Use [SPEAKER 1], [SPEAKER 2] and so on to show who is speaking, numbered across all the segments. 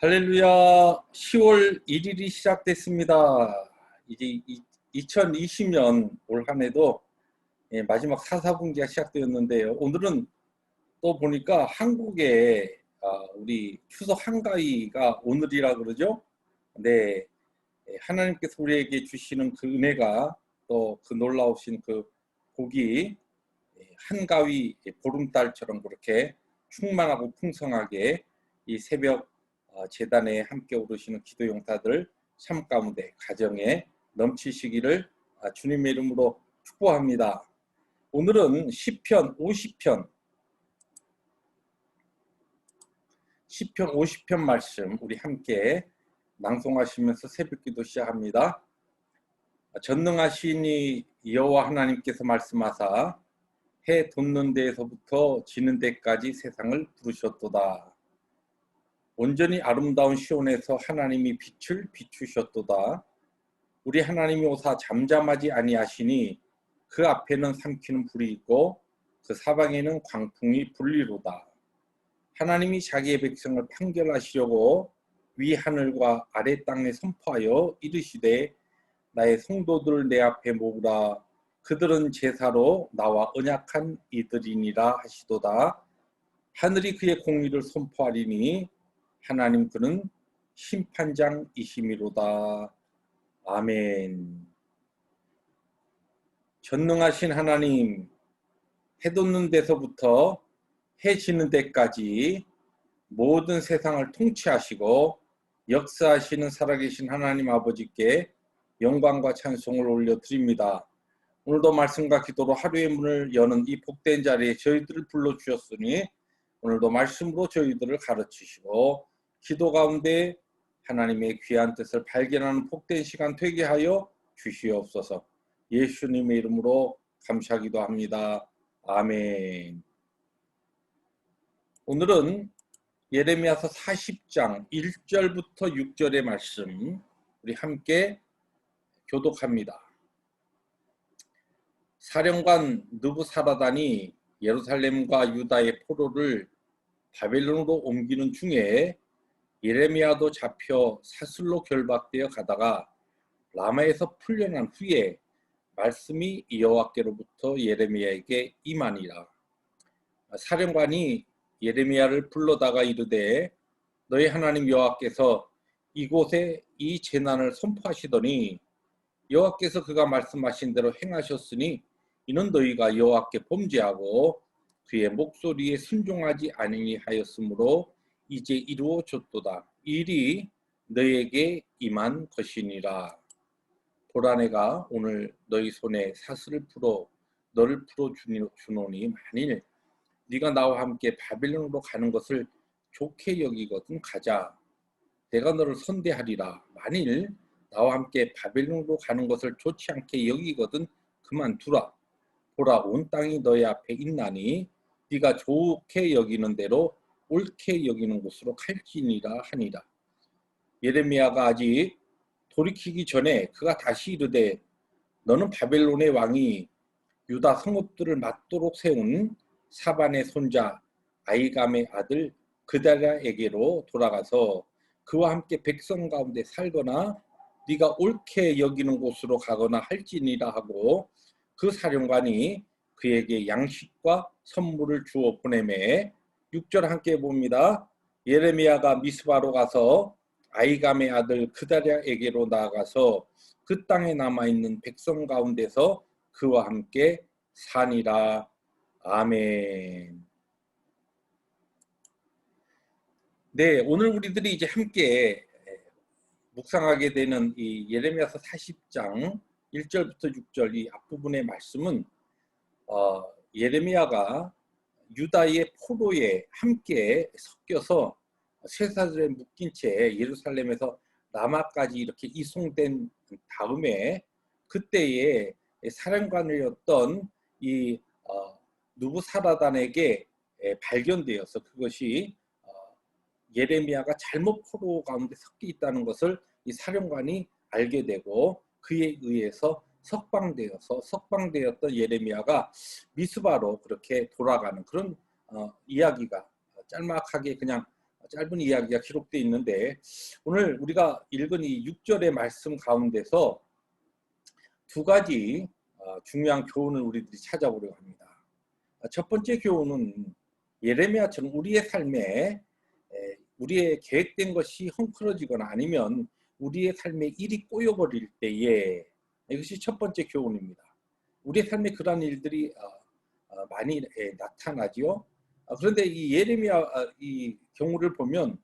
[SPEAKER 1] 할렐루야. 10월 1일이 시작됐습니다. 이제 2020년 올 한 해도 마지막 4분기가 시작되었는데요. 오늘은 또 보니까 한국에 우리 추석 한가위가 오늘이라 그러죠. 네, 하나님께서 우리에게 주시는 그 은혜가 또 그 놀라우신 그 복이 한가위 보름달처럼 그렇게 충만하고 풍성하게 이 새벽 제단에 함께 오르시는 기도 용사들 삶 가운데 가정에 넘치시기를 주님의 이름으로 축복합니다. 오늘은 시편 50편 말씀 우리 함께 낭송하시면서 새벽기도 시작합니다. 전능하신 이 여호와 하나님께서 말씀하사 해 돋는 데에서부터 지는 데까지 세상을 부르셨도다. 온전히 아름다운 시온에서 하나님이 빛을 비추셨도다. 우리 하나님이 오사 잠잠하지 아니하시니 그 앞에는 삼키는 불이 있고 그 사방에는 광풍이 불리로다. 하나님이 자기의 백성을 판결하시려고 위 하늘과 아래 땅에 선포하여 이르시되 나의 성도들 내 앞에 모으라. 그들은 제사로 나와 언약한 이들이니라 하시도다. 하늘이 그의 공의를 선포하리니 하나님 그는 심판장이시미로다. 아멘. 전능하신 하나님, 해 돋는 데서부터 해 지는 데까지 모든 세상을 통치하시고 역사하시는 살아계신 하나님 아버지께 영광과 찬송을 올려드립니다. 오늘도 말씀과 기도로 하루의 문을 여는 이 복된 자리에 저희들을 불러주셨으니 오늘도 말씀으로 저희들을 가르치시고 기도 가운데 하나님의 귀한 뜻을 발견하는 복된 시간 되게 하여 주시옵소서. 예수님의 이름으로 감사하기도 합니다. 아멘. 오늘은 예레미야서 40장 1절부터 6절의 말씀 우리 함께 교독합니다. 사령관 느부사라단이 예루살렘과 유다의 포로를 바벨론으로 옮기는 중에 예레미야도 잡혀 사슬로 결박되어 가다가 라마에서 풀려난 후에 말씀이 여호와께로부터 예레미야에게 임하니라. 사령관이 예레미야를 불러다가 이르되 너희 하나님 여호와께서 이곳에 이 재난을 선포하시더니 여호와께서 그가 말씀하신 대로 행하셨으니 이는 너희가 여호와께 범죄하고 그의 목소리에 순종하지 아니하였으므로 이제 이루어졌도다. 일이 너희에게 임한 것이니라. 보라 내가 오늘 너희 손에 사슬을 풀어 너를 풀어주노니 만일 네가 나와 함께 바벨론으로 가는 것을 좋게 여기거든 가자. 내가 너를 선대하리라. 만일 나와 함께 바벨론으로 가는 것을 좋지 않게 여기거든 그만두라. 보라 온 땅이 너희 앞에 있나니 네가 좋게 여기는 대로 옳게 여기는 곳으로 갈지니라 하니라. 예레미야가 아직 돌이키기 전에 그가 다시 이르되 너는 바벨론의 왕이 유다 성읍들을 맞도록 세운 사반의 손자 아이감의 아들 그다랴에게로 돌아가서 그와 함께 백성 가운데 살거나 네가 옳게 여기는 곳으로 가거나 할지니라 하고 그 사령관이 그에게 양식과 선물을 주어 보내매 6절 함께 봅니다. 예레미야가 미스바로 가서 아이감의 아들 그다랴에게로 나아가서 그 땅에 남아있는 백성 가운데서 그와 함께 사니라. 아멘. 네, 오늘 우리들이 이제 함께 묵상하게 되는 이 예레미야서 40장 1절부터 6절 이 앞부분의 말씀은 예레미야가 유다의 포로에 함께 섞여서 쇠사슬에 묶인 채 예루살렘에서 라마까지 이렇게 이송된 다음에 그때의 사령관이었던 이 느부사라단에게 발견되어서 그것이 예레미야가 잘못 포로 가운데 섞여 있다는 것을 이 사령관이 알게 되고 그에 의해서 석방되었던 예레미야가 미스바로 그렇게 돌아가는 그런 이야기가 짤막하게 그냥 짧은 이야기가 기록되어 있는데 오늘 우리가 읽은 이 6절의 말씀 가운데서 두 가지 중요한 교훈을 우리들이 찾아보려고 합니다. 첫 번째 교훈은 예레미야처럼 우리의 삶에 우리의 계획된 것이 헝클어지거나 아니면 우리의 삶에 일이 꼬여버릴 때에 이것이 첫 번째 교훈입니다. 우리의 삶에 그러한 일들이 많이 나타나지요. 그런데 이 예레미야 이 경우를 보면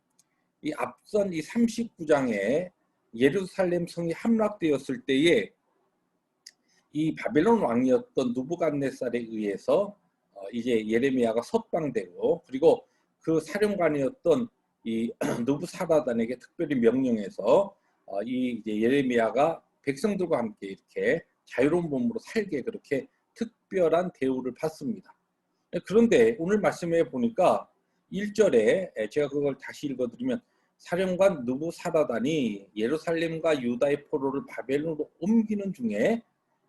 [SPEAKER 1] 이 앞선 이 39장에 예루살렘 성이 함락되었을 때에 이 바벨론 왕이었던 느부갓네살에 의해서 이제 예레미야가 석방되고, 그리고 그 사령관이었던 이 느부사라단에게 특별히 명령해서 이 이제 예레미야가 백성들과 함께 이렇게 자유로운 몸으로 살게 그렇게 특별한 대우를 받습니다. 그런데 오늘 말씀에 보니까 1절에 제가 그걸 다시 읽어드리면, 사령관 느부사라단이 예루살렘과 유다의 포로를 바벨론으로 옮기는 중에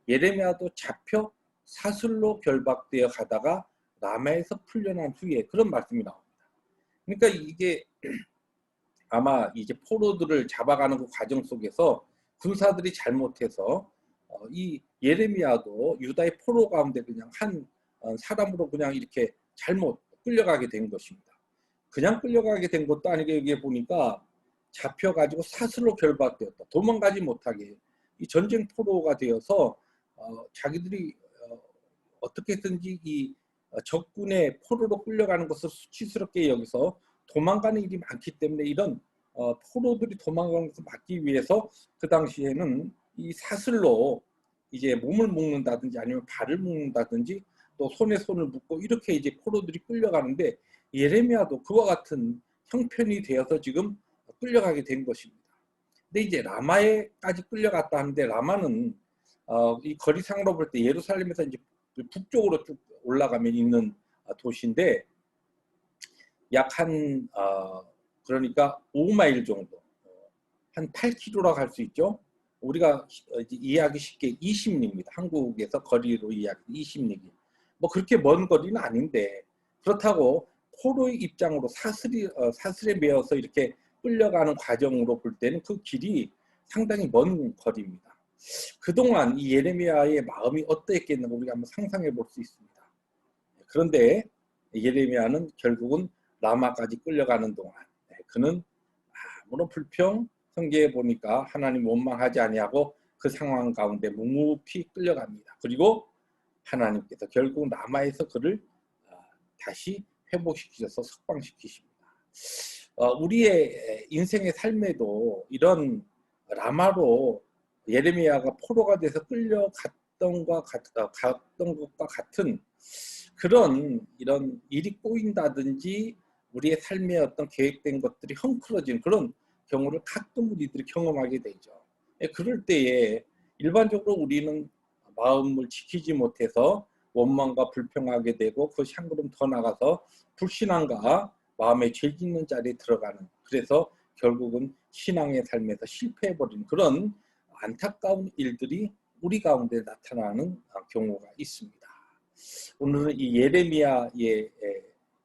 [SPEAKER 1] 예레미야도 잡혀 사슬로 결박되어 가다가 라마에서 풀려난 후에, 그런 말씀이 나옵니다. 그러니까 이게 아마 이제 포로들을 잡아가는 그 과정 속에서 군사들이 잘못해서 이 예레미야도 유다의 포로 가운데 그냥 한 사람으로 그냥 이렇게 잘못 끌려가게 된 것입니다. 그냥 끌려가게 된 것도 아니게 여기에 보니까 잡혀가지고 사슬로 결박되었다. 도망가지 못하게 이 전쟁 포로가 되어서 자기들이 어떻게든지 이 적군의 포로로 끌려가는 것을 수치스럽게 여기서 도망가는 일이 많기 때문에 이런 포로들이 도망가는 것을 막기 위해서 그 당시에는 이 사슬로 이제 몸을 묶는다든지 아니면 발을 묶는다든지 또 손에 손을 묶고 이렇게 이제 포로들이 끌려가는데, 예레미야도 그와 같은 형편이 되어서 지금 끌려가게 된 것입니다. 근데 이제 라마에까지 끌려갔다 하는데, 라마는 이 거리상으로 볼 때 예루살렘에서 이제 북쪽으로 쭉 올라가면 있는 도시인데 약 한 그러니까 5마일 정도, 한 8km라고 할 수 있죠. 우리가 이해하기 쉽게 20리입니다. 한국에서 거리로 이야기 20리. 뭐 그렇게 먼 거리는 아닌데, 그렇다고 포로의 입장으로 사슬에 매어서 이렇게 끌려가는 과정으로 볼 때는 그 길이 상당히 먼 거리입니다. 그동안 이 예레미야의 마음이 어떠했겠는가 우리가 한번 상상해 볼 수 있습니다. 그런데 예레미야는 결국은 라마까지 끌려가는 동안 그는 아무런 불평, 성경에 보니까 하나님 원망하지 아니하고 그 상황 가운데 묵묵히 끌려갑니다. 그리고 하나님께서 결국 라마에서 그를 다시 회복시키셔서 석방시키십니다. 우리의 인생의 삶에도 이런 라마로 예레미야가 포로가 돼서 끌려갔던 것과 같은 그런 이런 일이 꼬인다든지 우리의 삶에 어떤 계획된 것들이 헝클어지는 그런 경우를 가끔 우리들이 경험하게 되죠. 그럴 때에 일반적으로 우리는 마음을 지키지 못해서 원망과 불평하게 되고, 그것이 한 걸음 더 나가서 불신앙과 마음의 죄 짓는 자리에 들어가는, 그래서 결국은 신앙의 삶에서 실패해버리는 그런 안타까운 일들이 우리 가운데 나타나는 경우가 있습니다. 오늘은 이 예레미야의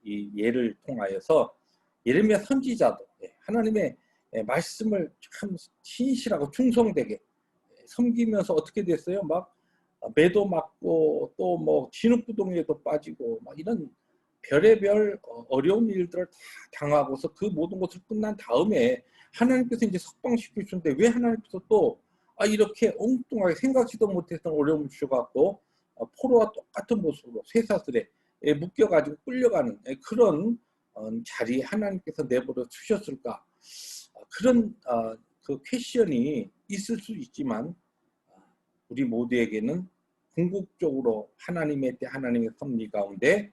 [SPEAKER 1] 이 예를 통하여서 예레미야 선지자도 하나님의 말씀을 참 신실하고 충성되게 섬기면서 어떻게 됐어요? 막 매도 맞고 또 뭐 진흙구덩이에도 빠지고 막 이런 별의별 어려운 일들을 다 당하고서 그 모든 것을 끝난 다음에 하나님께서 이제 석방시켜 주는데, 왜 하나님께서 또 이렇게 엉뚱하게 생각지도 못했던 어려움을 주셔갖고 포로와 똑같은 모습으로 쇠사슬에 묶여가지고 끌려가는 그런 자리에 하나님께서 내버려 두셨을까? 그런 그 퀘션이 있을 수 있지만 우리 모두에게는 궁극적으로 하나님의 때 하나님의 섭리 가운데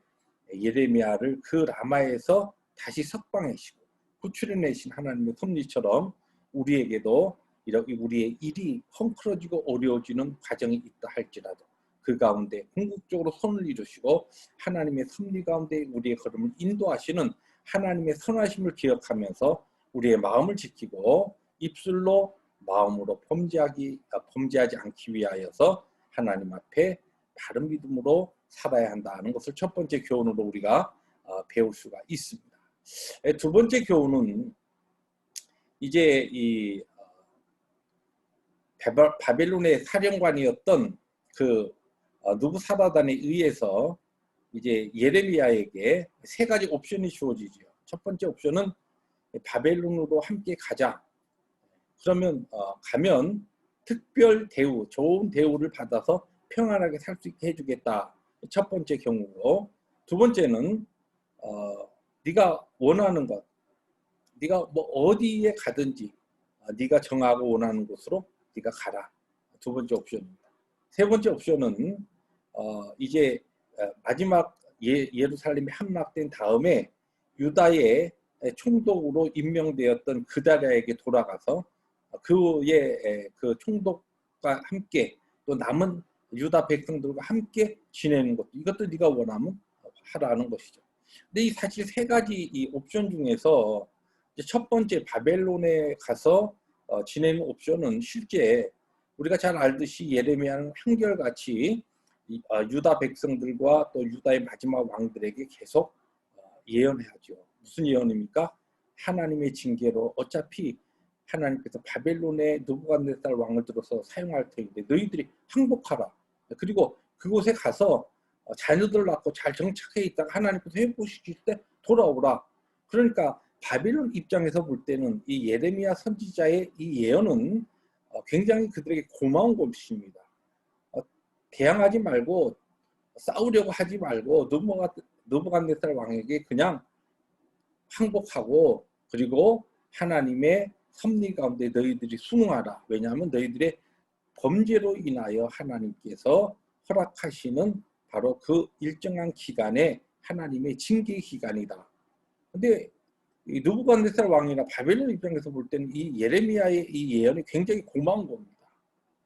[SPEAKER 1] 예레미야를 그 라마에서 다시 석방하시고 구출해내신 하나님의 섭리처럼 우리에게도 이렇게 우리의 일이 헝클어지고 어려워지는 과정이 있다 할지라도 그 가운데 궁극적으로 손을 이루시고 하나님의 섭리 가운데 우리의 걸음을 인도하시는 하나님의 선하심을 기억하면서 우리의 마음을 지키고 입술로 마음으로 범죄하지 않기 위하여서 하나님 앞에 바른 믿음으로 살아야 한다는 것을 첫 번째 교훈으로 우리가 배울 수가 있습니다. 두 번째 교훈은 이제 이 바벨론의 사령관이었던 그 느부사라단에 의해서 이제 예레미야에게 세 가지 옵션이 주어지죠. 첫 번째 옵션은 바벨론으로 함께 가자. 그러면 가면 특별 대우, 좋은 대우를 받아서 평안하게 살 수 있게 해주겠다. 첫 번째 경우고, 두 번째는 네가 원하는 것, 네가 뭐 어디에 가든지 네가 정하고 원하는 곳으로 네가 가라. 두 번째 옵션입니다. 세 번째 옵션은 이제 마지막 예루살렘이 함락된 다음에 유다의 총독으로 임명되었던 그다랴에게 돌아가서 그의 그 총독과 함께 또 남은 유다 백성들과 함께 지내는 것, 이것도 네가 원하면 하라는 것이죠. 근데 이 사실 세 가지 이 옵션 중에서 첫 번째 바벨론에 가서 지내는 옵션은 실제 우리가 잘 알듯이 예레미야는 한결같이 유다 백성들과 또 유다의 마지막 왕들에게 계속 예언하죠. 무슨 예언입니까? 하나님의 징계로 어차피 하나님께서 바벨론의 느부갓네살 왕을 들어서 사용할 터인데 너희들이 항복하라. 그리고 그곳에 가서 자녀들 낳고 잘 정착해 있다가 하나님께서 회복시킬 때 돌아오라. 그러니까 바벨론 입장에서 볼 때는 이 예레미야 선지자의 이 예언은 굉장히 그들에게 고마운 것입니다. 대항하지 말고 싸우려고 하지 말고 느부갓네살 왕에게 그냥 항복하고 그리고 하나님의 섭리 가운데 너희들이 순응하라. 왜냐하면 너희들의 범죄로 인하여 하나님께서 허락하시는 바로 그 일정한 기간에 하나님의 징계 기간이다. 근데 이 느부갓네살 왕이나 바벨론 입장에서 볼 때는 이 예레미야의 이 예언이 굉장히 고마운 겁니다.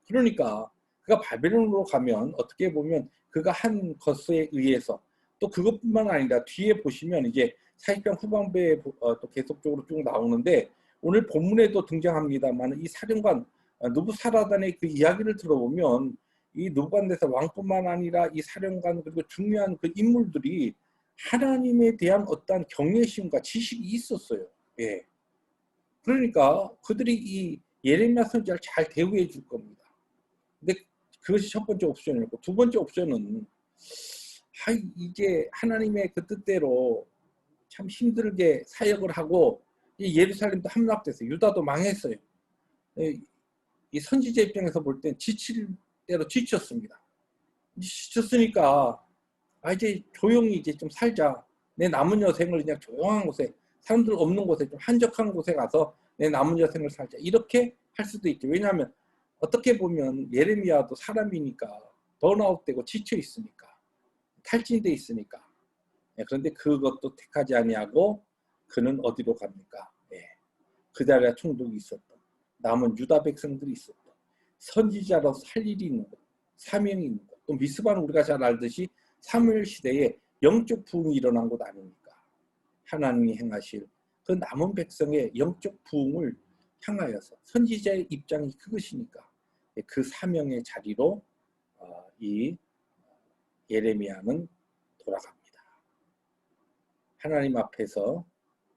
[SPEAKER 1] 그러니까 그가 바벨론으로 가면 어떻게 보면 그가 한 것에 의해서 또 그것뿐만 아니라 뒤에 보시면 이제 40장 후반부에 또 계속적으로 쭉 나오는데 오늘 본문에도 등장합니다만 이 사령관 느부사라단의 그 이야기를 들어보면 이 느부갓네살 왕뿐만 아니라 이 사령관 그리고 중요한 그 인물들이 하나님에 대한 어떠한 경외심과 지식이 있었어요. 예. 그러니까 그들이 이 예레미야 선지자를 잘 대우해 줄 겁니다. 근데 그것이 첫 번째 옵션이었고 두 번째 옵션은 이제 하나님의 그 뜻대로 참 힘들게 사역을 하고 이 예루살렘도 함락돼서 유다도 망했어요. 이 선지자 입장에서 볼 땐 지칠 대로 지쳤습니다. 지쳤으니까 이제 조용히 이제 좀 살자. 내 남은 여생을 그냥 조용한 곳에 사람들 없는 곳에 좀 한적한 곳에 가서 내 남은 여생을 살자. 이렇게 할 수도 있죠. 왜냐하면 어떻게 보면 예레미야도 사람이니까 번아웃되고 지쳐 있으니까 탈진돼 있으니까. 그런데 그것도 택하지 아니하고 그는 어디로 갑니까? 그다랴 총독이 있었던 남은 유다 백성들이 있었던 선지자로서 할 일이 있는 것, 사명이 있는 것. 또 미스바는 우리가 잘 알듯이 사무엘 시대에 영적 부흥이 일어난 곳 아닙니까? 하나님이 행하실 그 남은 백성의 영적 부흥을 향하여서 선지자의 입장이 그것이니까 그 사명의 자리로 이 예레미야는 돌아갑니다. 하나님 앞에서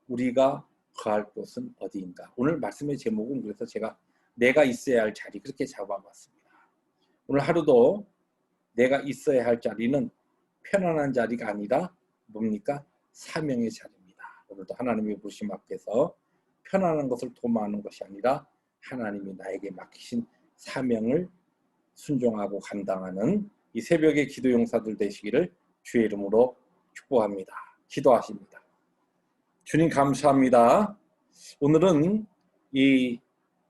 [SPEAKER 1] 우리가 거할 곳은 어디인가? 오늘 말씀의 제목은 그래서 제가 내가 있어야 할 자리 그렇게 잡아봤습니다. 오늘 하루도 내가 있어야 할 자리는 편안한 자리가 아니라 뭡니까? 사명의 자리입니다. 오늘도 하나님의 부르심 앞에서 편안한 것을 도모하는 것이 아니라 하나님이 나에게 맡기신 사명을 순종하고 감당하는 이 새벽의 기도 용사들 되시기를 주의 이름으로 축복합니다. 기도하십니다. 주님 감사합니다. 오늘은 이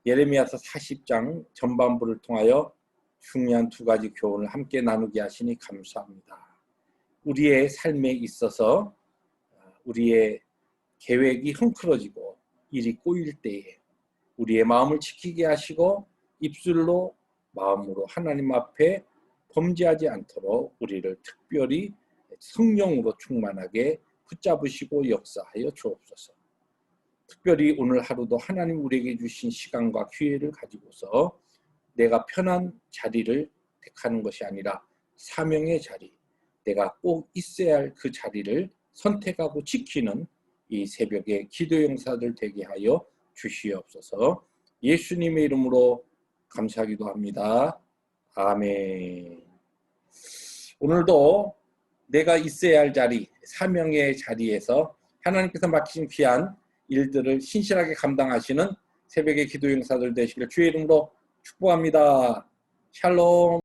[SPEAKER 1] 예레미야서 40장 전반부를 통하여 중요한 두 가지 교훈을 함께 나누게 하시니 감사합니다. 우리의 삶에 있어서 우리의 계획이 흥크러지고 일이 꼬일 때에 우리의 마음을 지키게 하시고 입술로 마음으로 하나님 앞에 범죄하지 않도록 우리를 특별히 성령으로 충만하게 붙잡으시고 역사하여 주옵소서. 특별히 오늘 하루도 하나님 우리에게 주신 시간과 기회를 가지고서 내가 편한 자리를 택하는 것이 아니라 사명의 자리, 내가 꼭 있어야 할 그 자리를 선택하고 지키는 이 새벽에 기도 용사들 되게 하여 주시옵소서. 예수님의 이름으로 감사하기도 합니다. 아멘. 오늘도 내가 있어야 할 자리, 사명의 자리에서 하나님께서 맡기신 귀한 일들을 신실하게 감당하시는 새벽의 기도 용사들 되시기를 주의 이름으로 축복합니다. 샬롬.